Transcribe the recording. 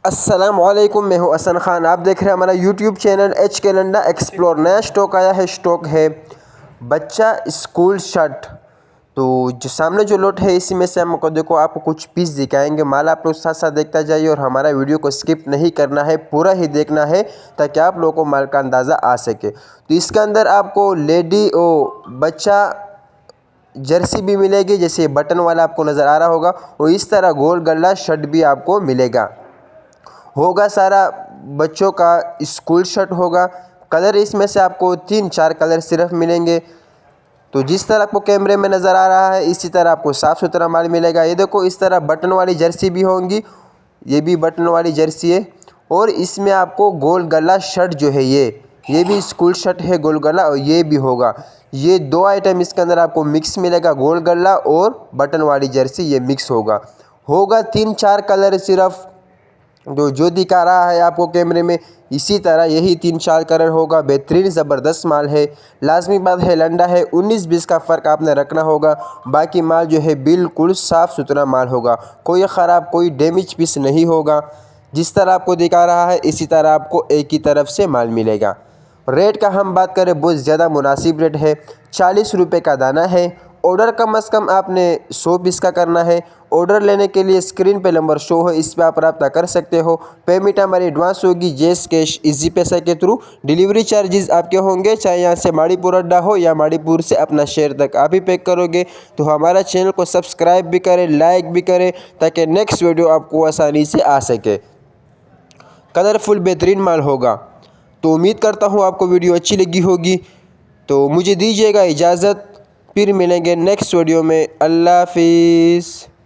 अस्सलामुअलैकुम, मैं हूं हसन खान। आप देख रहे हैं हमारा यूट्यूब चैनल एच के लंडा एक्सप्लोर। नया स्टॉक आया है, स्टॉक है बच्चा स्कूल शर्ट। तो जो सामने जो लोट है इसी में से हमको देखो आपको कुछ पीस दिखाएंगे। माल आप लोग साथ साथ देखता जाइए और हमारा वीडियो को स्किप नहीं करना है, पूरा ही देखना है ताकि आप लोगों को माल का अंदाज़ा आ सके। तो इसके अंदर आपको लेडी और बच्चा जर्सी भी मिलेगी, जैसे बटन वाला आपको नज़र आ रहा होगा, और इस तरह गोल गला शर्ट भी आपको मिलेगा। होगा सारा बच्चों का स्कूल शर्ट होगा। कलर इसमें से आपको 3-4 कलर सिर्फ मिलेंगे। तो जिस तरह आपको कैमरे में नज़र आ रहा है इसी तरह आपको साफ़ सुथरा माल मिलेगा। ये देखो इस तरह बटन वाली जर्सी भी होंगी, ये भी बटन वाली जर्सी है। और इसमें आपको गोल गला शर्ट जो है ये भी स्कूल शर्ट है गोल गला, और ये भी होगा। ये दो आइटम इसके अंदर आपको मिक्स मिलेगा, गोल गला और बटन वाली जर्सी ये मिक्स होगा 3-4 कलर सिर्फ। जो दिखा रहा है आपको कैमरे में इसी तरह यही 3-4 कलर होगा। बेहतरीन ज़बरदस्त माल है। लाजमी बात है लंडा है, 19-20 का फ़र्क आपने रखना होगा। बाकी माल जो है बिल्कुल साफ़ सुथरा माल होगा, कोई ख़राब कोई डैमेज पीस नहीं होगा। जिस तरह आपको दिखा रहा है इसी तरह आपको एक ही तरफ से माल मिलेगा। रेट का हम बात करें बहुत ज़्यादा मुनासिब रेट है, 40 रुपये का दाना है। ऑर्डर कम से कम आपने 100 पीस का करना है। ऑर्डर लेने के लिए स्क्रीन पे नंबर शो है, इस पर आप रब्ता कर सकते हो। पेमेंट हमारी एडवांस होगी जैस कैश इजी पैसा के थ्रू। डिलीवरी चार्जेस आपके होंगे, चाहे यहाँ से माड़ीपुर अड्डा हो या माड़ीपुर से अपना शहर तक आप ही पैक करोगे। तो हमारा चैनल को सब्सक्राइब भी करें, लाइक भी करें ताकि नेक्स्ट वीडियो आपको आसानी से आ सके। कलरफुल बेहतरीन माल होगा। तो उम्मीद करता हूँ आपको वीडियो अच्छी लगी होगी। तो मुझे दीजिएगा इजाज़त, फिर मिलेंगे नेक्स्ट वीडियो में। अल्लाह हाफिज़।